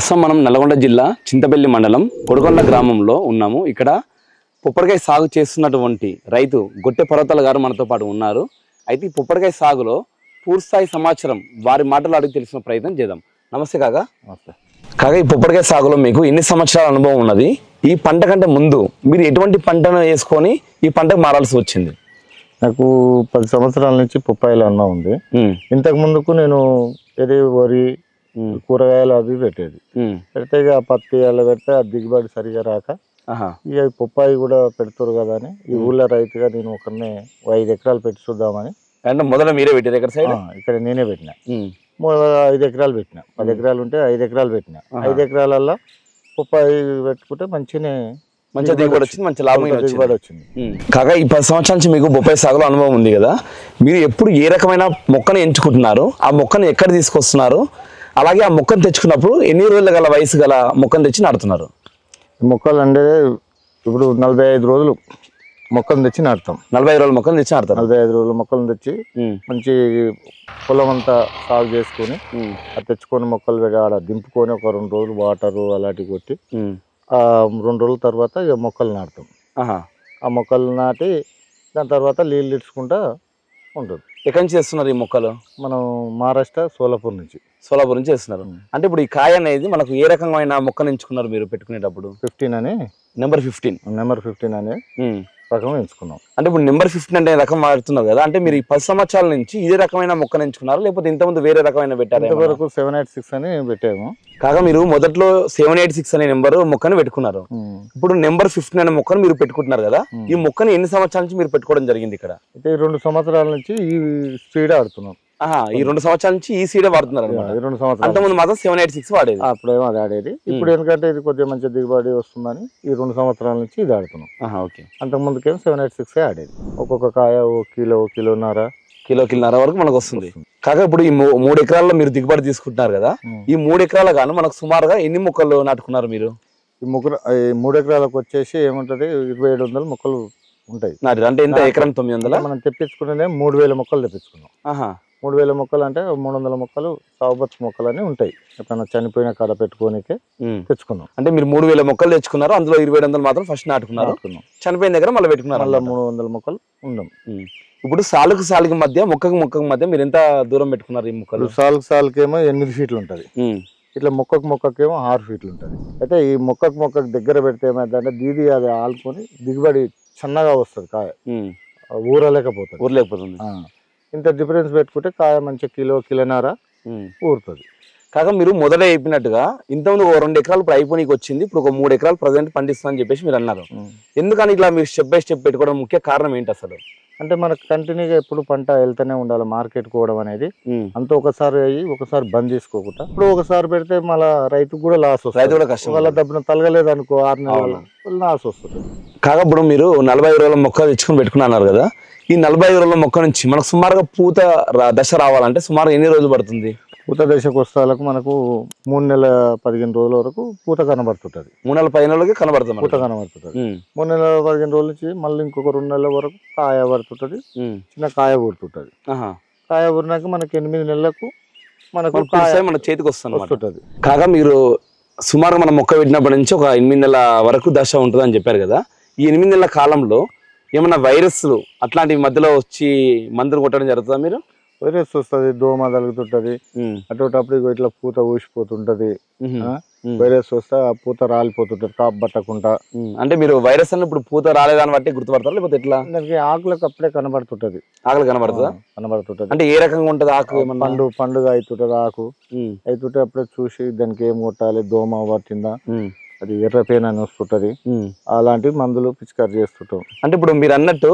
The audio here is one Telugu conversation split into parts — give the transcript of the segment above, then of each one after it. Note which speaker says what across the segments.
Speaker 1: ప్రస్తుతం మనం నల్గొండ జిల్లా చింతపల్లి మండలం కొడకొండ గ్రామంలో ఉన్నాము. ఇక్కడ పుప్పడికాయ సాగు చేస్తున్నటువంటి రైతు గొట్టె పర్వతాల గారు మనతో పాటు ఉన్నారు. అయితే ఈ పుప్పడికాయ సాగులో పూర్తిస్థాయి సమాచారం వారి మాటలు అడిగి తెలిసిన ప్రయత్నం చేద్దాం. నమస్తే కాకా.
Speaker 2: నమస్తే
Speaker 1: కాగా, ఈ పుప్పడికాయ సాగులో మీకు ఎన్ని సంవత్సరాల అనుభవం ఉన్నది? ఈ పంట కంటే ముందు మీరు ఎటువంటి పంటను వేసుకొని ఈ పంటకు మారాల్సి వచ్చింది?
Speaker 2: నాకు 10 సంవత్సరాల నుంచి పుప్పాయిల అన్న ఉంది. ఇంతకు ముందుకు నేను వరి కూరగాయలు అవి పెట్టేది. పెడితే ఇక పత్తి అలా పెడితే ఆ దిగుబడి సరిగా రాక ఇక పుప్పాయి కూడా పెడతారు కదా అని ఈ ఊళ్ళో రైతుగా నేను ఒకరిని 5 ఎకరాలు పెట్టి చూద్దామని.
Speaker 1: అంటే మొదట మీరే పెట్టారు? ఇక్కడ సైడ్
Speaker 2: ఇక్కడ నేనే పెట్టిన. 5 ఎకరాలు పెట్టిన. 10 ఎకరాలు ఉంటే 5 ఎకరాలు పెట్టిన. 5 ఎకరాలల్లో పుప్పాయి పెట్టుకుంటే మంచిగా
Speaker 1: దిగుబడి వచ్చింది, మంచి లాభం
Speaker 2: దిగుబడి వచ్చింది.
Speaker 1: కాగా, ఈ 10 సంవత్సరాల నుంచి మీకు బొప్పాయి సాగులో అనుభవం ఉంది కదా, మీరు ఎప్పుడు ఏ రకమైన మొక్కను ఎంచుకుంటున్నారు? ఆ మొక్కను ఎక్కడ తీసుకొస్తున్నారు? అలాగే ఆ మొక్కను తెచ్చుకున్నప్పుడు ఎన్ని రోజుల గల వయసు గల మొక్కను తెచ్చి నాటుతున్నారు?
Speaker 2: మొక్కలు అంటే ఇప్పుడు 45 రోజులు మొక్కలు తెచ్చి నాటుతాం.
Speaker 1: 45 రోజుల మొక్కలు తెచ్చి నాటుతాం.
Speaker 2: 45 రోజుల మొక్కలు తెచ్చి మంచి పొలం అంతా సాగు చేసుకొని అది తెచ్చుకొని మొక్కలు ఆడ దింపుకొని ఒక 2 రోజులు వాటరు అలాంటివి కొట్టి 2 రోజుల తర్వాత ఇక మొక్కలు నాటుతాం. ఆ మొక్కలు నాటి దాని తర్వాత నీళ్ళు ఇడ్చుకుంటా ఉంటుంది.
Speaker 1: ఎక్కడి నుంచి చేస్తున్నారు ఈ మొక్కలు?
Speaker 2: మనం మహారాష్ట్ర సోలాపూర్ నుంచి
Speaker 1: చేస్తున్నారు. అంటే ఇప్పుడు ఈ కాయ అనేది మనకు ఏ రకమైన మొక్కను ఎంచుకున్నారు మీరు పెట్టుకునేటప్పుడు?
Speaker 2: 15 అని
Speaker 1: నెంబర్ 15
Speaker 2: అనే రకం ఎంచుకున్నాం.
Speaker 1: అంటే ఇప్పుడు నెంబర్ 15 అంటే రకం వాడుతున్నారు కదా, అంటే మీరు ఈ 10 సంవత్సరాల నుంచి ఇదే రకమైన మొక్కను ఎంచుకున్నారు, లేకపోతే ఇంతకుముందు వేరే రకమైన పెట్టారు?
Speaker 2: ఇంతవరకు 786 అని పెట్టాము.
Speaker 1: కాగా, మీరు మొదట్లో 786 అనే నెంబర్ మొక్కను పెట్టుకున్నారు. ఇప్పుడు నెంబర్ 15 అనే మొక్కను మీరు పెట్టుకుంటున్నారు కదా, ఈ మొక్కను ఎన్ని సంవత్సరాల నుంచి మీరు పెట్టుకోవడం జరిగింది ఇక్కడ?
Speaker 2: అయితే 2 సంవత్సరాల నుంచి ఈ స్పీడ్ ఆడుతున్నాం.
Speaker 1: ఈ 2 సంవత్సరాల నుంచి ఈ సీడే వాడుతున్నారు.
Speaker 2: 2 సంవత్సరాలు
Speaker 1: అంతకుముందు మాత్రం 786 వాడేది.
Speaker 2: అప్పుడేమో అది ఆడేది. ఇప్పుడు ఎందుకంటే ఇది కొద్దిగా మంచి దిగుబడి వస్తుందని ఈ 2 సంవత్సరాల నుంచి ఇది ఆడుతున్నాం.
Speaker 1: ఓకే.
Speaker 2: అంతకుముందుకేమో 786 ఆడేది. ఒక్కొక్క కాయ కిలోన్నర
Speaker 1: వరకు మనకు వస్తుంది. కాగా, ఇప్పుడు ఈ 3 ఎకరాల్లో మీరు దిగుబడి తీసుకుంటున్నారు కదా, ఈ 3 ఎకరాల గాను మనకు సుమారుగా ఎన్ని మొక్కలు నాటుకున్నారు మీరు?
Speaker 2: ఈ 3 ఎకరాలకు వచ్చేసి ఏముంటది 2700 మొక్కలు ఉంటాయి.
Speaker 1: అంటే ఎంత ఎకరం? 900.
Speaker 2: మనం తెప్పించుకునే 3000 మొక్కలు తెప్పించుకున్నాం. 3000 మొక్కలు అంటే 300 మొక్కలు సాగుబత్ మొక్కలు అని ఉంటాయి. ఎప్పుడైనా చనిపోయిన కాడ పెట్టుకోనికే తెచ్చుకున్నాం.
Speaker 1: అంటే మీరు 3000 మొక్కలు తెచ్చుకున్నారు, అందులో 2700 మాత్రం ఫస్ట్ నాటుకున్నారు. చనిపోయిన దగ్గర మళ్ళీ పెట్టుకున్నారు.
Speaker 2: మళ్ళీ 300 మొక్కలు ఉండం.
Speaker 1: ఇప్పుడు సాలుకి మధ్య మొక్కకు మధ్య మీరు ఎంత దూరం పెట్టుకున్నారు ఈ మొక్కలు?
Speaker 2: సాలుకేమో 8 ఫీట్లు ఉంటది. ఇట్లా మొక్కకేమో 6 ఫీట్లు ఉంటది. అయితే ఈ మొక్కకు దగ్గర పెడితే ఏమైందంటే దీది అది ఆలుకొని దిగుబడి సన్నగా వస్తుంది, కాయ ఊరలేకపోతుంది. ఇంత డిఫరెన్స్ పెట్టుకుంటే కాయ మంచి కిలోన్నర ఊరుతుంది.
Speaker 1: కాగా, మీరు మొదట అయిపోయినట్టుగా ఇంతకుముందు 2 ఎకరాలు ఇప్పుడు అయిపోయినకి వచ్చింది, ఇప్పుడు ఒక 3 ఎకరాలు ప్రజెంట్ పండిస్తుందని చెప్పేసి మీరు అన్నారు. ఎందుకని ఇట్లా మీరు స్టెప్ బై స్టెప్ పెట్టుకోవడం ముఖ్య కారణం ఏంటి అసలు?
Speaker 2: అంటే మనకు కంటిన్యూగా ఎప్పుడు పంట వెళ్తూనే ఉండాలి. మార్కెట్ కోవడం అనేది అంత ఒకసారి అయ్యి ఒకసారి బంద్ చేసుకోకుండా ఇప్పుడు ఒకసారి పెడితే మళ్ళీ రైతుకు కూడా లాస్ వస్తుంది. రైతు కూడా కష్టం. వాళ్ళ డబ్బున తలగలేదు అనుకో 6 నెలలు లాస్ వస్తుంది.
Speaker 1: కాగా, ఇప్పుడు మీరు 45 రోజుల మొక్క తెచ్చుకుని పెట్టుకున్నారు కదా, ఈ 45 రోజుల మొక్క నుంచి మనకు సుమారుగా పూత దశ రావాలంటే సుమారు ఎన్ని రోజులు పడుతుంది?
Speaker 2: పూత దశకు వస్తాలకు మనకు 3 నెలల 15 రోజుల వరకు పూత కనబడుతుంటది.
Speaker 1: 3 నెలల 15 రోజులకి కనబడుతుంది
Speaker 2: పూత కనబడుతుంది. 3 నెలల 15 రోజుల నుంచి మళ్ళీ ఇంకొక 2 నెలల వరకు కాయ పడుతుంటది. చిన్న కాయ ఊరుతుంటది. కాయ ఊరినాక మనకి 8 నెలలకు మనకు
Speaker 1: మన చేతికి వస్తుంది. కాగా, మీరు సుమారు మన మొక్క పెట్టినప్పటి నుంచి ఒక 8 నెలల వరకు దశ ఉంటుంది అని చెప్పారు కదా, ఈ 8 నెలల కాలంలో ఏమన్నా వైరస్లు అట్లాంటివి మధ్యలో వచ్చి మందులు కొట్టడం జరుగుతుందా? మీరు
Speaker 2: వైరస్ వస్తుంది, దోమ తగులుతుంటది, అటువంటిప్పుడు ఇట్లా పూత ఊసిపోతుంటది. వైరస్ వస్తే ఆ పూత రాలిపోతుంటది కాపు పట్టకుండా.
Speaker 1: అంటే మీరు వైరస్ అని ఇప్పుడు పూత రాలేదాన్ని బట్టి గుర్తుపడతారు, లేకపోతే ఎట్లా?
Speaker 2: దానికి ఆకులకు అప్పుడే కనబడుతుంటది.
Speaker 1: ఆకులు కనబడుతుందా?
Speaker 2: కనబడుతుంటది.
Speaker 1: అంటే ఏ రకంగా ఉంటది ఆకు?
Speaker 2: పండుగ అవుతుంటది. ఆకు అవుతుంటే అప్పుడే చూసి దానికి ఏం కొట్టాలి, దోమ పట్టిందా, అది ఎర్రపేన అని వస్తుంటది, అలాంటి మందులు పిచికారి చేస్తుంటాం.
Speaker 1: అంటే ఇప్పుడు మీరు అన్నట్టు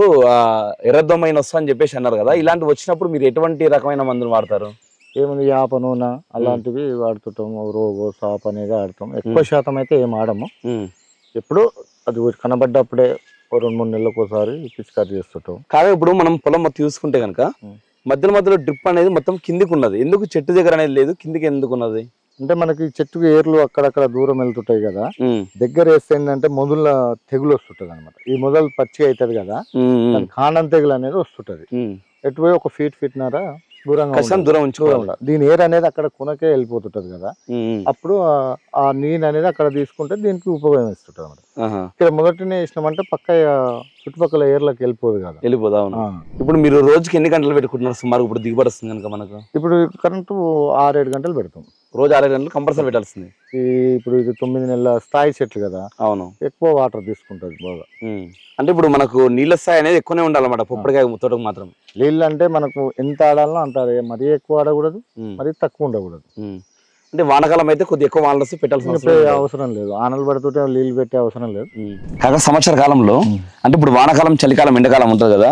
Speaker 1: ఎర్రదోమైన వస్తా అని చెప్పేసి అన్నారు కదా, ఇలాంటివి వచ్చినప్పుడు మీరు ఎటువంటి రకమైన మందులు వాడతారు?
Speaker 2: ఏముంది యాప నూనె అలాంటివి వాడుతుంటాం. రోగో సాప్ అనేది ఆడతాం. ఎక్కువ శాతం అయితే ఏం ఆడము. ఎప్పుడు అది కనబడ్డప్పుడే 2-3 నెలలకు ఒకసారి పిచికారి చేస్తుంటాం.
Speaker 1: కాగా, ఇప్పుడు మనం పొలం మొత్తం చూసుకుంటే కనుక మధ్యలో డ్రిప్ అనేది మొత్తం కిందికి ఉన్నది, ఎందుకు చెట్టు దగ్గర అనేది లేదు? కిందికి ఎందుకు ఉన్నది
Speaker 2: అంటే మనకి చెట్టుకు ఏర్లు అక్కడక్కడ దూరం వెళ్తుంటాయి కదా, దగ్గర వేస్తే ఏంటంటే మొదల తెగులు వస్తుంటది అనమాట. ఈ మొదలు పచ్చిగా అవుతుంది కదా, కాండం తెగులు అనేది వస్తుంటది. ఎటుపోయి ఒక ఫీట్నర
Speaker 1: ఖచ్చితంగా దూరం ఉంచుకోవాలి.
Speaker 2: దీని ఏర్ అనేది అక్కడ కొనకే వెళ్ళిపోతుంటది కదా, అప్పుడు ఆ నీరు అనేది అక్కడ తీసుకుంటే దీనికి ఉపయోగిస్తుంటది అన్నమాట. ఇక్కడ మొదటినే వేసినామంటే పక్క చుట్టుపక్కల ఏర్లకు వెళ్ళిపోదు కదా,
Speaker 1: వెళ్ళిపోదా. ఇప్పుడు మీరు రోజుకి ఎన్ని గంటలు పెట్టుకుంటున్నారు సుమారు ఇప్పుడు దిగుబడి వస్తుంది కనుక మనకు?
Speaker 2: ఇప్పుడు కరెంటు 6-7 గంటలు పెడతాం.
Speaker 1: రోజు 6 గంటలు కంపల్సరీ పెట్టాల్సింది.
Speaker 2: ఇప్పుడు ఇది 9 నెలల స్థాయి చెట్లు కదా,
Speaker 1: అవును,
Speaker 2: ఎక్కువ వాటర్ తీసుకుంటది బాగా.
Speaker 1: అంటే ఇప్పుడు మనకు నీళ్ళ స్థాయి అనేది ఎక్కువనే ఉండాలన్నమాట పొప్పడికాయ తోటకు మాత్రం.
Speaker 2: నీళ్ళు అంటే మనకు ఎంత ఆడాలనో అంత ఆడాలి, మరీ ఎక్కువ ఆడకూడదు, మరీ తక్కువ ఉండకూడదు.
Speaker 1: అంటే వానకాలం అయితే కొద్దిగా ఎక్కువ వానలు వస్తే పెట్టాల్సిన
Speaker 2: అవసరం లేదు, ఆనలు పడుతుంటే నీళ్ళు పెట్టే అవసరం లేదు.
Speaker 1: కాగా సంవత్సర కాలంలో అంటే ఇప్పుడు వానకాలం, చలికాలం, ఎండాకాలం ఉంటుంది కదా,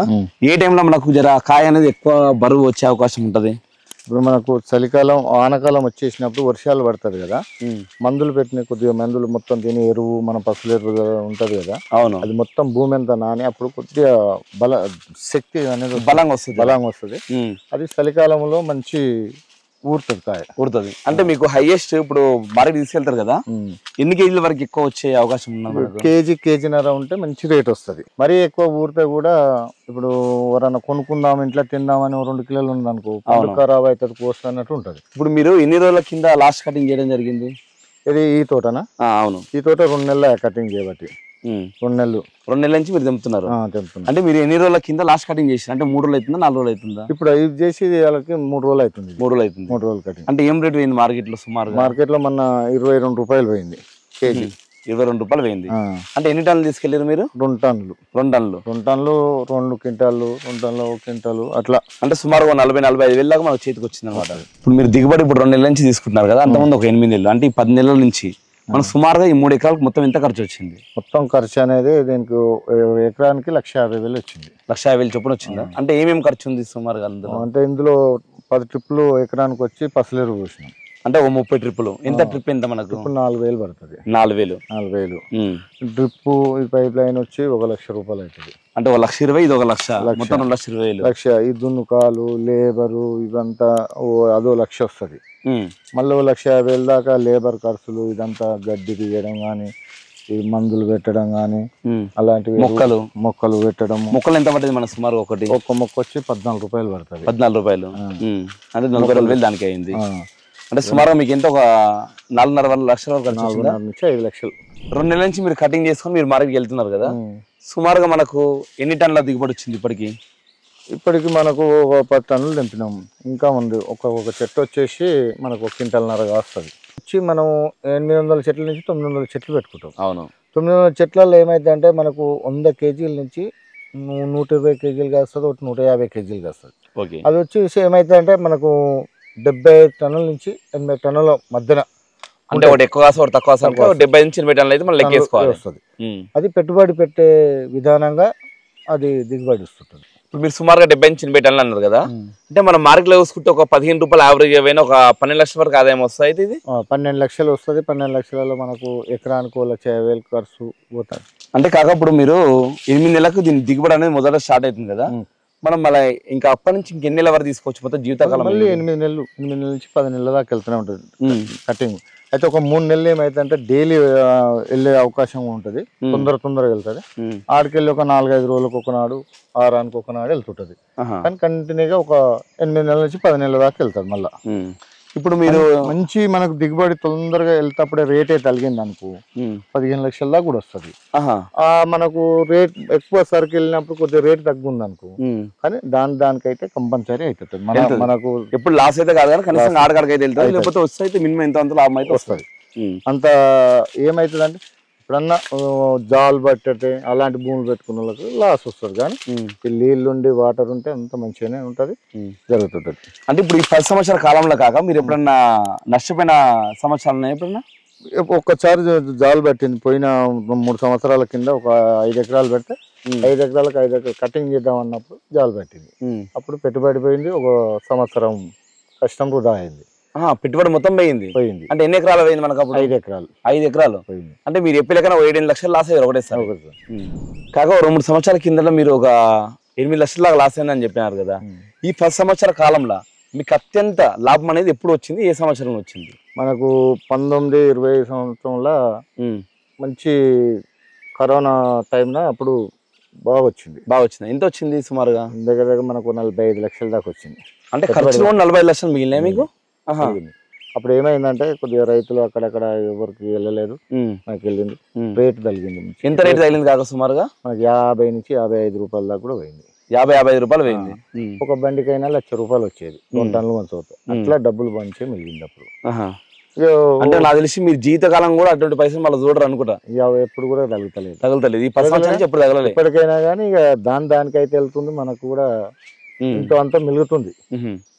Speaker 1: ఏ టైంలో మనకు జర కాయ అనేది ఎక్కువ బరువు వచ్చే అవకాశం ఉంటది?
Speaker 2: ఇప్పుడు మనకు చలికాలం, వానకాలం వచ్చేసినప్పుడు వర్షాలు పడుతుంది కదా, మందులు పెట్టిన కొద్దిగా మందులు మొత్తం తిని ఎరువు, మన పసులు ఎరువు ఉంటది కదా,
Speaker 1: అవును,
Speaker 2: అది మొత్తం భూమి అంతా నాని అప్పుడు కొద్దిగా శక్తి అనేది
Speaker 1: బలంగా వస్తుంది.
Speaker 2: అది చలికాలంలో మంచి ఊరుతుంది, కాయ
Speaker 1: ఊరుతుంది. అంటే మీకు హైయెస్ట్ ఇప్పుడు మార్కెట్ తీసుకెళ్తారు కదా, ఎన్ని కేజీల వరకు ఎక్కువ వచ్చే అవకాశం ఉన్నది?
Speaker 2: కేజీన్నర ఉంటే మంచి రేట్ వస్తుంది. మరీ ఎక్కువ ఊరితే కూడా ఇప్పుడు ఎవరన్నా కొనుక్కుందాం ఇంట్లో తిందామని 2 కిలోలు ఉంది అనుకో, ఖరాబ్ అవుతుంది, కోస్ట్ అన్నట్టు ఉంటది.
Speaker 1: ఇప్పుడు మీరు ఎన్ని రోజుల కింద లాస్ట్ కటింగ్ చేయడం జరిగింది?
Speaker 2: ఇది ఈ తోటనా?
Speaker 1: అవును,
Speaker 2: ఈ తోట 2 నెలల కటింగ్ చేయబట్టి. 2 నెలల
Speaker 1: నుంచి మీరు తెంపుతున్నారు. అంటే మీరు ఎన్ని రోజుల కింద లాస్ట్ కటింగ్ చేసి? అంటే 3 రోజులు అవుతుందా, 4 రోజులు అవుతుందా?
Speaker 2: ఇప్పుడు ఇది చేసి వాళ్ళకి 3 రోజులు అవుతుంది. 3 రోజులు కటింగ్.
Speaker 1: అంటే ఏం రేట్ పోయింది మార్కెట్ లో? సుమారు
Speaker 2: మార్కెట్ లో మన 22 రూపాయలు పోయింది కేజీ.
Speaker 1: 22 రూపాయలు పోయింది. అంటే ఎన్ని టన్నులు తీసుకెళ్లారు మీరు?
Speaker 2: 2 టన్నులు.
Speaker 1: 2 టన్నులు.
Speaker 2: 2 క్వింటాలు, 2 టన్నులు 1 క్వింటాలు అట్లా. అంటే
Speaker 1: సుమారు 40-45 వేల దాకా మనకు చేతికి వచ్చింది అనమాట. ఇప్పుడు మీరు దిగుబడి ఇప్పుడు 2 నెలల నుంచి తీసుకుంటున్నారు కదా, అంతకుముందు ఒక 8 నెలలు, అంటే ఈ 10 నెలల నుంచి మనం సుమారుగా ఈ 3 ఎకరాలకు మొత్తం ఎంత ఖర్చు వచ్చింది?
Speaker 2: మొత్తం ఖర్చు అనేది దీనికి ఎకరానికి 1,50,000 వచ్చింది.
Speaker 1: 1,50,000 చొప్పున వచ్చిందా? అంటే ఏమేమి ఖర్చు ఉంది సుమారుగా?
Speaker 2: అంటే ఇందులో 10 ట్రిప్లు ఎకరానికి వచ్చి పసలేరు పోసినాం.
Speaker 1: అంటే 30 ట్రిప్పులు. ఎంత ట్రిప్ ఎంత మనకు?
Speaker 2: 4,000 పడుతుంది.
Speaker 1: 4,000.
Speaker 2: డ్రిప్ పైప్ లైన్ వచ్చి 1,00,000 రూపాయలు అవుతుంది.
Speaker 1: అంటే 1,20,000, ఇది 1,00,000, మొత్తం 2,20,000.
Speaker 2: ఈ దున్నుకాలు, లేబరు ఇవంతా అదో 1,00,000 వస్తుంది. మళ్ళీ 1,50,000 దాకా లేబర్ ఖర్చులు, ఇదంతా గడ్డి తీయడం కానీ, ఈ మందులు పెట్టడం కానీ, అలాంటివి, మొక్కలు పెట్టడం.
Speaker 1: మొక్కలు ఎంత పడుతుంది మన సుమారు?
Speaker 2: ఒక్క మొక్క వచ్చి 14 రూపాయలు పడుతుంది.
Speaker 1: 14 రూపాయలు. అంటే 42,000 దానికి అయింది. అంటే సుమారు మీకు ఎంత ఒక 4.5 లక్షల వరకు ఖర్చు?
Speaker 2: 4.5 నుంచి 5 లక్షలు.
Speaker 1: 2 నెలల నుంచి మీరు కటింగ్ చేసుకొని మీరు మార్కెట్కి వెళ్తున్నారు కదా, సుమారుగా మనకు ఎన్ని టన్నుల దిగుబడి వచ్చింది ఇప్పటికి?
Speaker 2: ఇప్పటికి మనకు 10 టన్నులు తెంపినాం. ఇంకా ఉంది, ఒక్కొక్క చెట్టు వచ్చేసి మనకు 1 క్వింటాల్‌న్నర వస్తుంది. వచ్చి మనం 800 చెట్ల నుంచి 900 చెట్లు పెట్టుకుంటాం.
Speaker 1: అవును,
Speaker 2: 900 చెట్లలో ఏమైతే అంటే మనకు 100 కేజీల నుంచి 120 కేజీలు కాస్తుంది, 150 కేజీలు కాస్తుంది. అది వచ్చేసి ఏమైతే అంటే మనకు 75 టన్నుల నుంచి 80 టన్నుల మధ్యన.
Speaker 1: అంటే ఒకటి ఎక్కువ కాసు, ఒకటి తక్కువ కాసు, 70 నుంచి 80 టన్నులు అయితే మనం లెక్కేసుకోవాలి వస్తుంది.
Speaker 2: అది పెట్టుబడి పెట్టే విధానంగా అది దిగుబడి వస్తుంటుంది.
Speaker 1: ఇప్పుడు మీరు సుమారుగా 70 నుంచి 80 టన్నులు అన్నారు కదా, అంటే మనం మార్కెట్లో చూసుకుంటే ఒక 15 రూపాయలు యావరేజ్ ఏవైనా ఒక 12 లక్షల వరకు ఆదాయం వస్తుంది. అయితే ఇది
Speaker 2: 12 లక్షలు వస్తుంది. 12 లక్షలలో మనకు ఎకరానికి 1,50,000 ఖర్చు పోతుంది.
Speaker 1: అంటే కాక ఇప్పుడు మీరు 8 నెలలకు దీని దిగుబడి అనేది మొదట స్టార్ట్ అవుతుంది కదా, మనం మళ్ళీ ఇంకా అప్పటి నుంచి ఇంకెన్ని నెలల వరకు తీసుకోవచ్చు మొత్తం జీవితకాలం?
Speaker 2: మళ్ళీ 8 నెలల నుంచి 10 నెలల దాకా వెళ్తూనే ఉంటుంది కటింగ్. అయితే ఒక 3 నెలలు ఏమైతే అంటే డైలీ వెళ్ళే అవకాశం ఉంటుంది, తొందరగా వెళ్తుంది. ఆడికెళ్ళి ఒక 4-5 రోజులకు ఒకనాడు, వారానికి ఒకనాడు వెళ్తుంటది. కానీ కంటిన్యూగా ఒక 8 నెలల నుంచి 10 నెలల దాకా వెళ్తుంది మళ్ళీ.
Speaker 1: ఇప్పుడు మీరు
Speaker 2: మంచి మనకు దిగుబడి తొందరగా వెళ్తేప్పుడే రేట్ అయితే తగ్గింది అనుకో, 15 లక్షల దాకా కూడా వస్తుంది. మనకు రేట్ ఎక్కువ సరికి వెళ్ళినప్పుడు కొద్దిగా రేట్ తగ్గుంది అనుకో, కానీ దానికైతే కంపల్సరీ అవుతుంది. మనకు
Speaker 1: ఎప్పుడు లాస్ అయితే కాదు కానీ కనీసం ఆడకాడికి అయితే వెళ్తుంది, లేకపోతే వస్తే మినిమం ఎంత లాభం అయితే వస్తుంది.
Speaker 2: అంత ఏమవుతుంది అంటే ఇప్పుడన్నా జాలు పట్టేటే అలాంటి భూములు పెట్టుకున్న వాళ్ళకి లాస్ వస్తుంది, కానీ నీళ్ళు ఉండి వాటర్ ఉంటే అంత మంచిగానే ఉంటుంది, జరుగుతుంటుంది.
Speaker 1: అంటే ఇప్పుడు ఈ 10 సంవత్సరాల కాలంలో కాక మీరు ఎప్పుడన్నా నష్టపోయిన సంవత్సరాలు ఎప్పుడన్నా?
Speaker 2: ఒక్కసారి జాలు పట్టింది పోయిన 3 సంవత్సరాల కింద. ఒక 5 ఎకరాలు పెడితే 5 ఎకరాలకు 5 ఎకరాలు కటింగ్ చేద్దాం అన్నప్పుడు జాలు పట్టింది. అప్పుడు పెట్టుబడి పోయింది, ఒక సంవత్సరం కష్టం వృధా అయింది.
Speaker 1: పెట్టుబడి మొత్తం పోయింది. అంటే ఎన్ని ఎకరాలు పోయింది మనకు అప్పుడు?
Speaker 2: 5 ఎకరాలు.
Speaker 1: 5 ఎకరాలు పోయింది. అంటే మీరు ఎప్పుడు లెక్కన 7-8 లక్షలు లాస్ అయ్యారు ఒకటేసారి. కాక 2-3 సంవత్సరాల కింద మీరు ఒక 8 లక్షల దాకా లాస్ అయిందని చెప్పినారు కదా, ఈ 10 సంవత్సరాల కాలంలో మీకు అత్యంత లాభం అనేది ఎప్పుడు వచ్చింది, ఏ సంవత్సరంలో వచ్చింది?
Speaker 2: మనకు 19-20 సంవత్సరంలో మంచి కరోనా టైంలో అప్పుడు బాగా వచ్చింది.
Speaker 1: ఎంత వచ్చింది సుమారుగా?
Speaker 2: దగ్గర దగ్గర మనకు 45 లక్షల దాకా వచ్చింది.
Speaker 1: అంటే ఖర్చులో 45 లక్షలు మిగిలినాయి మీకు?
Speaker 2: అప్పుడు ఏమైందంటే కొద్దిగా రైతులు అక్కడక్కడ ఎవరికి వెళ్ళలేదు, మనకి వెళ్ళింది. రేటు తగిలింది.
Speaker 1: ఎంత రేటు తగిలింది కాక సుమారుగా?
Speaker 2: మనకి 50 నుంచి 55 రూపాయల దాకా కూడా పోయింది.
Speaker 1: 50-55 రూపాయలు పోయింది.
Speaker 2: ఒక బండికైనా 1,00,000 రూపాయలు వచ్చేది, 2 టన్నులు మంచి అవుతాయి. అట్లా డబ్బులు పంచే మిగిలింది అప్పుడు.
Speaker 1: అంటే నాకు తెలిసి మీరు జీవితకాలం కూడా అటువంటి పైసలు మళ్ళీ చూడరు అనుకుంటా.
Speaker 2: ఎప్పుడు కూడా తగులుతలేదు
Speaker 1: ఈ 10 సంవత్సరాల నుంచి ఎప్పుడు తగలలేదు.
Speaker 2: ఇప్పటికైనా కానీ ఇక దానికైతే వెళ్తుంది, మనకు కూడా ఇంతో అంతా మిగులుతుంది.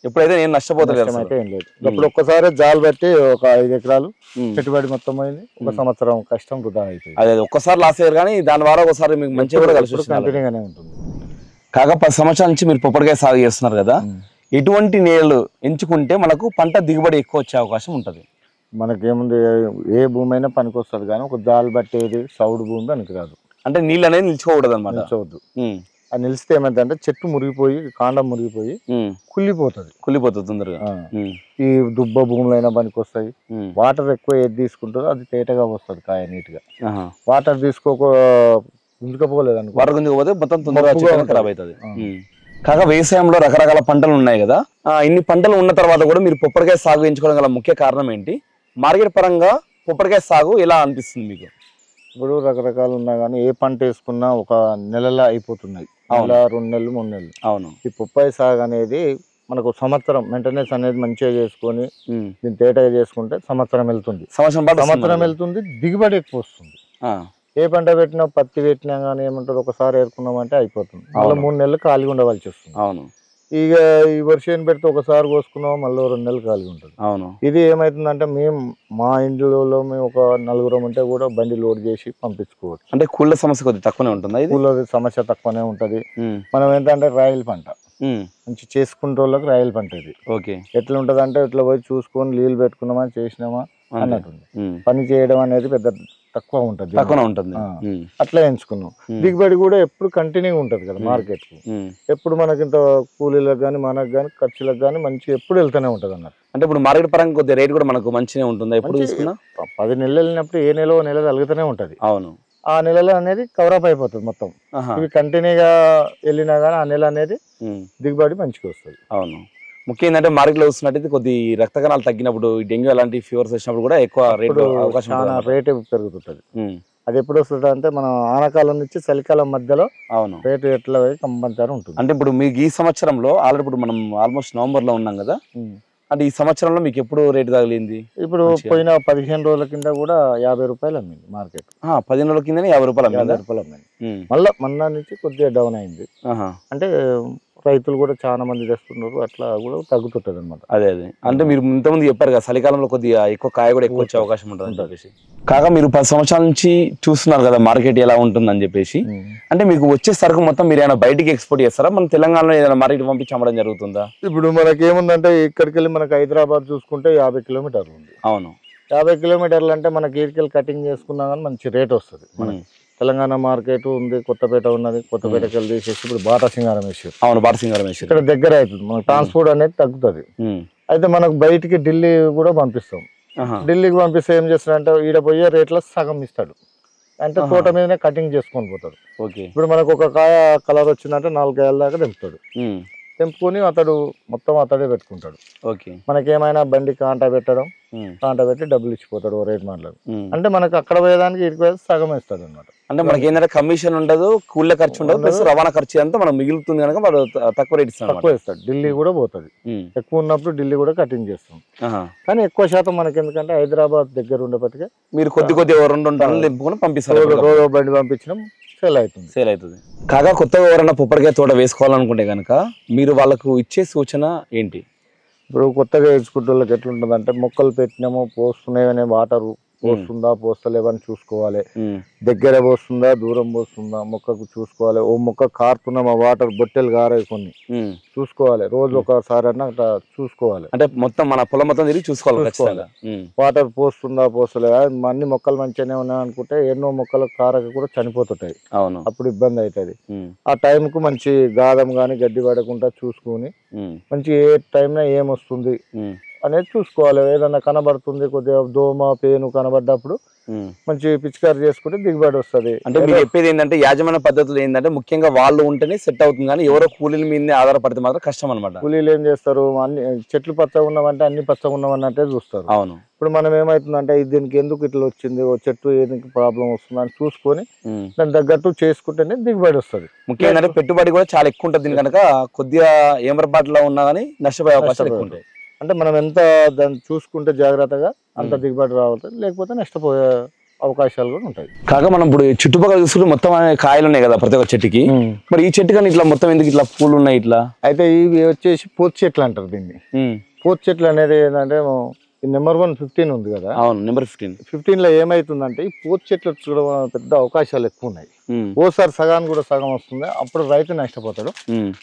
Speaker 1: ఎప్పుడైతే నేను నష్టపోతాను
Speaker 2: అయితే ఏం లేదు. అప్పుడు ఒక్కసారి జాలు బట్టి ఒక 5 ఎకరాలు పెట్టుబడి మొత్తం పోయింది. ఒక సంవత్సరం కష్టం వృధా అయిపోయింది.
Speaker 1: అదే ఒక్కసారి లాస్ అయ్యారు కానీ దాని ద్వారా ఒకసారి మీకు మంచిగా కూడా కలిసి
Speaker 2: కంటిన్యూగానే ఉంటుంది.
Speaker 1: కాగా 10 సంవత్సరాల నుంచి మీరు పొప్పడికాయ సాగు చేస్తున్నారు కదా, ఎటువంటి నేలలు ఎంచుకుంటే మనకు పంట దిగుబడి ఎక్కువ వచ్చే అవకాశం ఉంటుంది?
Speaker 2: మనకేముంది, ఏ భూమి అయినా పనికి వస్తుంది కానీ ఒక జాలు బట్టేది సౌడు భూమి పనికి రాదు.
Speaker 1: అంటే నీళ్ళు అనేది నిల్చుకోకూడదు అనమాట.
Speaker 2: నిల్చోవద్దు. అది నిలిస్తే ఏమైందంటే చెట్టు మురిగిపోయి, కాండం మురిగిపోయి కుళ్ళిపోతుంది తొందరగా. ఈ దుబ్బ భూములైనా పనికి వస్తాయి. వాటర్ ఎక్కువ ఏది తీసుకుంటుందో అది తేటగా వస్తుంది కాయ నీట్ గా. వాటర్ గుంజుకపోలేదు అనుకో,
Speaker 1: వాటర్ గుంజుకపోతే మొత్తం తొందరగా ఖరాబ్ అవుతుంది. కాగా వ్యవసాయంలో రకరకాల పంటలు ఉన్నాయి కదా, ఇన్ని పంటలు ఉన్న తర్వాత కూడా మీరు పొప్పడికాయ సాగు ఎంచుకోవడం గల ముఖ్య కారణం ఏంటి? మార్కెట్ పరంగా పొప్పడికాయ సాగు ఎలా అనిపిస్తుంది మీకు?
Speaker 2: ఇప్పుడు రకరకాలు ఉన్నా కానీ ఏ పంట వేసుకున్నా ఒక నెలలో అయిపోతున్నాయి, 2 నెలలు 3 నెలలు.
Speaker 1: అవును.
Speaker 2: ఈ పొప్పాయి సాగు అనేది మనకు సంవత్సరం మెయింటెనెన్స్ అనేది మంచిగా చేసుకొని దీన్ని తేటగా చేసుకుంటే సంవత్సరం వెళ్తుంది, దిగుబడి ఎక్కువ వస్తుంది. ఏ పంట పెట్టినా, పత్తి పెట్టినా కానీ ఏమంటారు, ఒకసారి ఏరుకున్నామంటే అయిపోతుంది, మళ్ళీ 3 నెలలు ఖాళీగా ఉండవలసి వస్తుంది.
Speaker 1: అవును.
Speaker 2: ఇక ఈ వర్షం పెడితే ఒకసారి కోసుకున్నాం, మళ్ళీ 2 నెలలు ఖాళీగా ఉంటుంది.
Speaker 1: అవును.
Speaker 2: ఇది ఏమైతుందంటే మా ఇంట్లో మేము ఒక 4 ఉంటే కూడా బండి లోడ్ చేసి పంపించుకోవచ్చు.
Speaker 1: అంటే కూల సమస్య కొద్దిగా తక్కువనే ఉంటుంది.
Speaker 2: కూల సమస్య తక్కువనే ఉంటుంది. మనం ఏంటంటే రాయల్ పంట మంచి చేసుకుంటే వాళ్ళకి రాయల్ పంట ఇది. ఎట్లా ఉంటది అంటే ఇట్లా పోయి చూసుకొని నీళ్ళు పెట్టుకున్నామా చేసినామా అన్నట్టుంది. పని చేయడం అనేది పెద్ద తక్కువ ఉంటుంది. అట్లా ఎంచుకున్నాం. దిగుబడి కూడా ఎప్పుడు కంటిన్యూ ఉంటది కదా మార్కెట్ కు. ఎప్పుడు మనకి ఇంత కూలీలకు కానీ మనకు కానీ ఖర్చులకు కానీ మంచి ఎప్పుడు వెళ్తూనే ఉంటది అన్నట్టు.
Speaker 1: అంటే ఇప్పుడు మార్కెట్ పరంగా కొద్దిగా రేట్ కూడా మనకు మంచిగా ఉంటుంది. ఎప్పుడు
Speaker 2: 10 నెలలు వెళ్ళినప్పుడు ఏ నెల తగ్గుతూనే ఉంటది.
Speaker 1: అవును.
Speaker 2: ఆ నెలలో అనేది కవరప్ అయిపోతుంది మొత్తం. ఇవి కంటిన్యూగా వెళ్ళినా కానీ ఆ నెల అనేది దిగుబడి మంచిగా వస్తుంది.
Speaker 1: అవును. ముఖ్యం ఏంటంటే మార్కెట్ లో చూస్తున్నట్టయితే కొద్ది రక్త కణాలు తగ్గినప్పుడు, డెంగ్యూ అలాంటి ఫీవర్స్ వచ్చినప్పుడు కూడా ఎక్కువ రేటు
Speaker 2: పెరుగుతుంటది. అది ఎప్పుడు వస్తుంది అంటే మనం ఆనకాలం నుంచి చలికాలం మధ్యలో రేటు ఎట్లా కంపల్సరీ ఉంటుంది.
Speaker 1: అంటే ఇప్పుడు మీకు ఈ సంవత్సరంలో ఆల్రెడీ ఇప్పుడు మనం ఆల్మోస్ట్ నవంబర్ లో ఉన్నాం కదా, అంటే ఈ సంవత్సరంలో మీకు ఎప్పుడు రేటు తగిలింది?
Speaker 2: ఇప్పుడు పోయిన 15 రోజుల కింద కూడా 50 రూపాయలు అమ్మింది మార్కెట్.
Speaker 1: 15 రోజుల కింద 50 రూపాయలు
Speaker 2: అమ్మింది. మళ్ళీ మొన్న నుంచి కొద్దిగా డౌన్ అయింది. అంటే రైతులు కూడా చాలా మంది తెస్తున్నారు, అట్లా కూడా తగ్గుతుంటది అనమాట.
Speaker 1: అదే అంటే మీరు ఇంతకుముందు చెప్పారు కదా చలికాలంలో కొద్దిగా ఎక్కువ కాయ కూడా ఎక్కువ వచ్చే అవకాశం ఉంటుంది అని చెప్పేసి. కాగా మీరు 10 సంవత్సరాల నుంచి చూస్తున్నారు కదా మార్కెట్ ఎలా ఉంటుంది అని చెప్పేసి, అంటే మీకు వచ్చే సరుకు మొత్తం మీరు ఏమైనా బయటికి ఎక్స్పోర్ట్ చేస్తారా? మన తెలంగాణలో ఏదైనా మార్కెట్ పంపించి అమ్మడం జరుగుతుందా?
Speaker 2: ఇప్పుడు మనకి ఏముందంటే ఇక్కడికి వెళ్ళి మనకి హైదరాబాద్ చూసుకుంటే 50 కిలోమీటర్లు ఉంది.
Speaker 1: అవును.
Speaker 2: 50 కిలోమీటర్లు అంటే మనకి ఈడికెళ్ళి కటింగ్ చేసుకున్నా కానీ మంచి రేట్ వస్తుంది. మనకి తెలంగాణ మార్కెట్ ఉంది, కొత్తపేట ఉన్నది, కొత్తపేటకి వెళ్ళి తీసేసి ఇప్పుడు బాటసింగారం వేసారు.
Speaker 1: అవును, బాటసింగారం వేసారు.
Speaker 2: ఇక్కడ దగ్గర అవుతుంది, మనకు ట్రాన్స్పోర్ట్ అనేది తగ్గుతుంది. అయితే మనకు బయటికి ఢిల్లీ కూడా పంపిస్తాం. ఢిల్లీకి పంపిస్తే ఏం చేస్తాడంటే ఈడ పోయే రేట్లో సగం ఇస్తాడు, అంటే తోట మీదనే కటింగ్ చేసుకొని పోతాడు. ఇప్పుడు మనకు ఒక కాయ కలర్ వచ్చిందంటే 4 కాయల దాకా తెంపుతాడు. తెంపుకొని అతడే పెట్టుకుంటాడు. మనకేమైనా బండి కాంటా పెట్టడం, కాంటా పెట్టి డబ్బులు ఇచ్చిపోతాడు రేట్ మాట్లాడు. అంటే మనకు అక్కడ పోయేదానికి ఇక్కడికి పోయేది సగం ఇస్తాడు అనమాట.
Speaker 1: అంటే మనకి ఏంటంటే కమిషన్ ఉండదు, కూల ఖర్చు ఉండదు, ప్లస్ రవాణా ఖర్చు అంతా మనం మిగులుతుంది కనుక వాడు తక్కువ రేట్ ఇస్తాడు.
Speaker 2: తక్కువ ఇస్తాడు. ఢిల్లీ కూడా పోతుంది, ఎక్కువ ఉన్నప్పుడు ఢిల్లీ కూడా కటింగ్ చేస్తాం. కానీ ఎక్కువ శాతం మనకి ఎందుకంటే హైదరాబాద్ దగ్గర ఉండేపటికే
Speaker 1: మీరు కొద్ది 2 టన్నులు నింపుకొని పంపిస్తారు.
Speaker 2: రోజు బండి పంపించడం సేల్ అవుతుంది.
Speaker 1: కాగా కొత్తగా ఎవరైనా పొప్పడికాయ తోట వేసుకోవాలనుకుంటే కనుక మీరు వాళ్ళకు ఇచ్చే సూచన ఏంటి?
Speaker 2: ఇప్పుడు కొత్తగా వేసుకుంటే వాళ్ళకి ఎట్లుంటుందంటే మొక్కలు పెట్టినామో పోస్తున్నాయనే వాటర్ పోస్తుందా పోస్తలేవని చూసుకోవాలి. దగ్గర పోస్తుందా దూరం పోస్తుందా మొక్కకు చూసుకోవాలి. ఓ మొక్క కారుతున్నామా వాటర్ బొట్టెలు కారాయి కొన్ని చూసుకోవాలి. రోజు ఒకసారి అన్న అట్లా చూసుకోవాలి.
Speaker 1: అంటే మొత్తం మన పొలం మొత్తం తిరిగి చూసుకోవాలి.
Speaker 2: వాటర్ పోస్తుందా పోస్తలేదా, అన్ని మొక్కలు మంచిగానే ఉన్నాయి అనుకుంటే ఎన్నో మొక్కలు కారక కూడా చనిపోతుంటాయి.
Speaker 1: అవును,
Speaker 2: అప్పుడు ఇబ్బంది అవుతుంది. ఆ టైంకు మంచి గాదం గాని గడ్డి పడకుండా చూసుకుని మంచి ఏ టైంలో ఏమొస్తుంది అనేది చూసుకోవాలి. ఏదన్నా కనబడుతుంది కొద్దిగా దోమ పేను కనబడ్డప్పుడు మంచి పిచికారి చేసుకుంటే దిగుబడి వస్తుంది.
Speaker 1: అంటే మీరు చెప్పేది ఏంటంటే యాజమాన్య పద్ధతులు ఏంటంటే ముఖ్యంగా వాళ్ళు ఉంటేనే సెట్ అవుతుంది, కానీ ఎవరో కూలీల మీద ఆధారపడితే మాత్రం కష్టం అనమాట.
Speaker 2: కూలీలు ఏం చేస్తారు, అన్ని చెట్లు పచ్చగా ఉన్నవంటే అన్ని పచ్చగా ఉన్నవన్నట్టే చూస్తారు.
Speaker 1: అవును.
Speaker 2: ఇప్పుడు మనం ఏమవుతుందంటే దీనికి ఎందుకు ఇట్లా వచ్చింది, ఓ చెట్టు ఎందుకు ప్రాబ్లం వస్తుంది అని చూసుకొని దాని తగ్గట్టు చేసుకుంటేనే దిగుబడి వస్తుంది.
Speaker 1: ముఖ్యంగా అంటే పెట్టుబడి కూడా చాలా ఎక్కువ ఉంటుంది దీని కనుక కొద్దిగా ఏమరపాటులో ఉన్నా కానీ నష్టపోయే అవకాశాలు ఎక్కువ ఉంటాయి.
Speaker 2: అంటే మనం ఎంత దాన్ని చూసుకుంటే జాగ్రత్తగా అంత దిగుబడి రావాలి, లేకపోతే నష్టపోయే అవకాశాలు కూడా ఉంటాయి.
Speaker 1: కాక మనం ఇప్పుడు చుట్టుపక్కల చూసుకుంటే మొత్తం కాయలు ఉన్నాయి కదా ప్రతి ఒక్క చెట్టుకి, మరి ఈ చెట్టు కానీ ఇట్లా మొత్తం ఎందుకు ఇట్లా పూలు ఉన్నాయి ఇట్లా?
Speaker 2: అయితే ఇవి వచ్చేసి పోతు చెట్లు అంటారు దీన్ని. పోతు చెట్లు అనేది ఏంటంటే నెంబర్ 1 15 ఉంది కదా.
Speaker 1: అవును, నెంబర్
Speaker 2: 15లో ఏమైతుందంటే ఈ పోతు చెట్లు చూడడం పెద్ద అవకాశాలు ఎక్కువ ఉన్నాయి. ఓసారి సగానికి కూడా సగం వస్తుంది, అప్పుడు రైతు నష్టపోతాడు.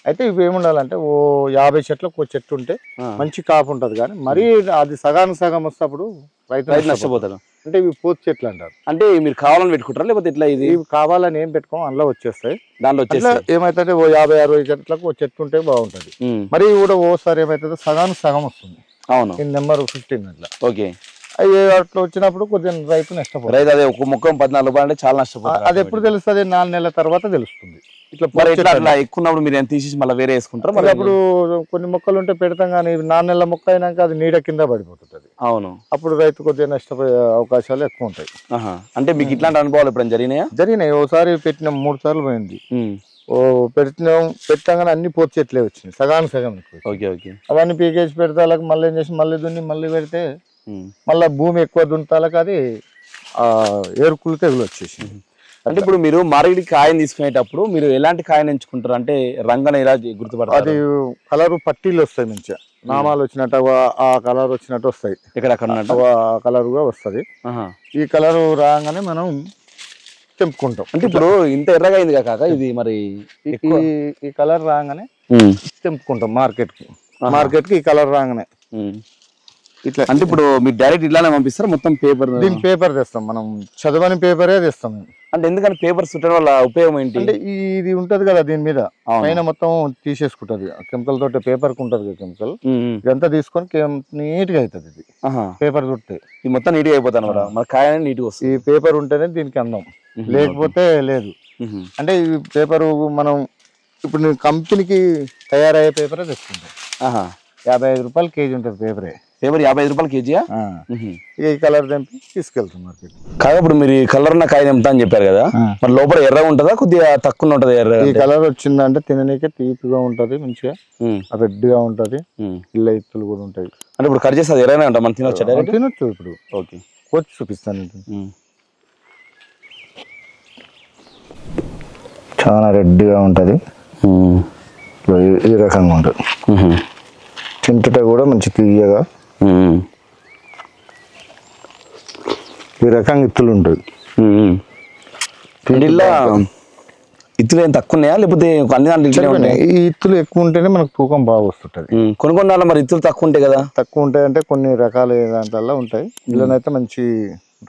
Speaker 2: అయితే ఇవి ఏముండాలంటే ఓ 50 చెట్లకు ఒక చెట్టు ఉంటే మంచి కాపు ఉంటది, కానీ మరీ అది సగానికి సగం వస్తేప్పుడు రైతు
Speaker 1: నష్టపోతాడు.
Speaker 2: అంటే ఇవి పోతు చెట్లు అంటారు.
Speaker 1: అంటే మీరు కావాలని పెట్టుకుంటారా లేకపోతే ఇట్లా? ఇది
Speaker 2: ఇవి కావాలని ఏం పెట్టుకోం, అందులో వచ్చేస్తాయి.
Speaker 1: దాంట్లో వచ్చేసి
Speaker 2: ఏమైతే ఓ 50-60 చెట్లకు ఒక చెట్టు ఉంటే బాగుంటది. మరి కూడా ఓసారి ఏమైతుంది సగానికి సగం వస్తుంది.
Speaker 1: అవును,
Speaker 2: నెంబర్ 15 అట్లా.
Speaker 1: ఓకే.
Speaker 2: అవి అట్లా వచ్చినప్పుడు కొద్దిగా రైతు నష్టపోతాడు.
Speaker 1: రైతు అదే ఒక మొక్క 14 రూపాయలు అంటే చాలా నష్టపోతాడు.
Speaker 2: అది ఎప్పుడు తెలుస్తుంది? 4 నెలల తర్వాత తెలుస్తుంది. ఇట్లా
Speaker 1: అట్లా ఎక్కువ ఉన్నప్పుడు మీరు తీసేసి మళ్ళీ వేరే వేసుకుంటారు.
Speaker 2: మరి అప్పుడు కొన్ని మొక్కలు ఉంటే పెడతాం, కానీ 4 నెలల మొక్క అయినాక అది నీడ కింద పడిపోతుంది.
Speaker 1: అవును,
Speaker 2: అప్పుడు రైతు కొద్దిగా నష్టపోయే అవకాశాలు ఎక్కువ ఉంటాయి.
Speaker 1: అంటే మీకు ఇట్లాంటి అనుభవాలు ఎప్పుడైనా జరిగినాయా?
Speaker 2: జరిగినాయి. ఓసారి పెట్టినాం, 3 సార్లు పోయింది. పెట్టగానే అన్ని పోతు చెట్లే వచ్చినాయి, సగానికి సగం.
Speaker 1: Okay okay.
Speaker 2: అవన్నీ పీకేసి పెడితే వాళ్ళకి మళ్ళీ ఏం చేసి మళ్ళీ దున్ని మళ్ళీ పెడితే మళ్ళీ భూమి ఎక్కువ దున్నుతాలకు అది ఏరుకులు తెగులు వచ్చేసింది.
Speaker 1: అంటే ఇప్పుడు మీరు మార్కెట్కి కాయని తీసుకునేటప్పుడు మీరు ఎలాంటి కాయని ఎంచుకుంటారు? అంటే రంగుని ఎలా గుర్తుపడతారు?
Speaker 2: అది కలర్ పట్టీలు వస్తాయి, మంచిగా నామాలు వచ్చినట్టు ఆ కలర్ వచ్చినట్టు వస్తాయి.
Speaker 1: ఇక్కడ
Speaker 2: ఆ కలర్ గా వస్తుంది. ఈ కలర్ రాగానే మనం తెంపుకుంటాం.
Speaker 1: అంటే ఇప్పుడు ఇంత ఎర్రగా అయింది కాక ఇది మరి
Speaker 2: ఈ కలర్ రాగానే తెంపుకుంటాం మార్కెట్ కి ఈ కలర్ రాగానే ఇట్లా.
Speaker 1: అంటే ఇప్పుడు మీరు డైరెక్ట్ ఇట్లానే పంపిస్తారు మొత్తం పేపర్?
Speaker 2: దీని పేపర్ తెస్తాం, మనం చదవని పేపరే తెస్తాం.
Speaker 1: అంటే ఎందుకని పేపర్ చుట్టడం వల్ల ఉపయోగం ఏంటి?
Speaker 2: అంటే ఇది ఉంటది కదా దీని మీద పైన మొత్తం తీసేసుకుంటది, కెమికల్ తోటి పేపర్ కు ఉంటది కదా కెమికల్, ఇదంతా తీసుకొని నీట్ గా అవుతుంది. ఇది పేపర్ చుట్టే
Speaker 1: ఇది మొత్తం నీట్ గా అయిపోతాను కదా, మన కాయ నీట్ గా వస్తుంది.
Speaker 2: ఈ పేపర్ ఉంటేనే దీనికి అందం, లేకపోతే లేదు. అంటే ఈ పేపరు మనం ఇప్పుడు కంపెనీకి తయారయ్యే పేపరే తెచ్చుకుంటాం. 55 రూపాయలు కేజీ ఉంటుంది పేపర్
Speaker 1: 55 రూపాయలు కేజీయా?
Speaker 2: ఈ కలర్ తెంపి తీసుకెళ్తాం మార్కెట్.
Speaker 1: కాదు ఇప్పుడు మీరు కలర్ ఉన్న కాయ తెంపుతా అని చెప్పారు కదా, మరి లోపల ఎర్రగా ఉంటుందా కొద్దిగా తక్కువ ఉంటది? ఎర్ర
Speaker 2: ఈ కలర్ వచ్చిందంటే తిననీకే తీపిగా ఉంటది, మంచిగా రెడ్ గా ఉంటది, ఇళ్ళ ఎత్తులు కూడా ఉంటాయి. అంటే
Speaker 1: ఇప్పుడు కట్ చేస్తే అది ఎర్రనే ఉంటాం, మనం తినొచ్చు?
Speaker 2: తినొచ్చు. ఇప్పుడు
Speaker 1: ఓకే,
Speaker 2: కోచి చూపిస్తాను. చాలా రెడ్గా ఉంటుంది, ఈ రకంగా ఉంటుంది. తింటుంటే కూడా మంచి తీయగా ఈ రకంగా ఇత్తులు ఉంటుంది.
Speaker 1: ఇత్తులు ఏం తక్కువ ఉన్నాయా లేకపోతే అన్ని దాంట్లో?
Speaker 2: ఈ ఇత్తులు ఎక్కువ ఉంటేనే మనకు తూకం బాగా వస్తుంటది.
Speaker 1: కొన్ని మరి ఇత్తులు తక్కువ ఉంటాయి కదా?
Speaker 2: తక్కువ ఉంటాయి అంటే కొన్ని రకాల దాంట్లో ఉంటాయి. ఇళ్ళనైతే మంచి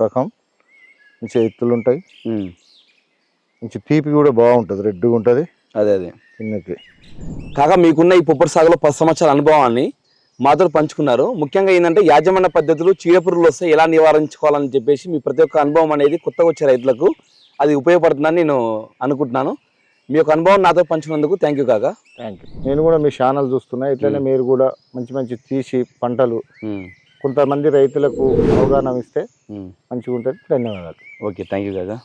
Speaker 2: రకం మంచి ఇత్తులు ఉంటాయి, మంచి తీపి కూడా బాగుంటుంది, రెడ్గా ఉంటుంది.
Speaker 1: అదే తిన్నకి. కాగా మీకున్న ఈ పొప్పటి సాగులో 10 సంవత్సరాల అనుభవాన్ని మాతో పంచుకున్నారు. ముఖ్యంగా ఏంటంటే యాజమాన్య పద్ధతులు, చీడపురుగులు వస్తే ఎలా నివారించుకోవాలని చెప్పేసి మీ ప్రతి ఒక్క అనుభవం అనేది కొత్తగా వచ్చే రైతులకు అది ఉపయోగపడుతుందని నేను అనుకుంటున్నాను. మీ యొక్క అనుభవం నాతో పంచుకున్నందుకు థ్యాంక్ యూ కాకా.
Speaker 2: Thank you. నేను కూడా మీ ఛానల్ చూస్తున్నా, ఇట్లనే మీరు కూడా మంచి తీసి పంటలు కొంతమంది రైతులకు అవగాహన ఇస్తే మంచిగా ఉంటుంది. ధన్యవాదాలు.
Speaker 1: ఓకే, థ్యాంక్ యూ కాకా.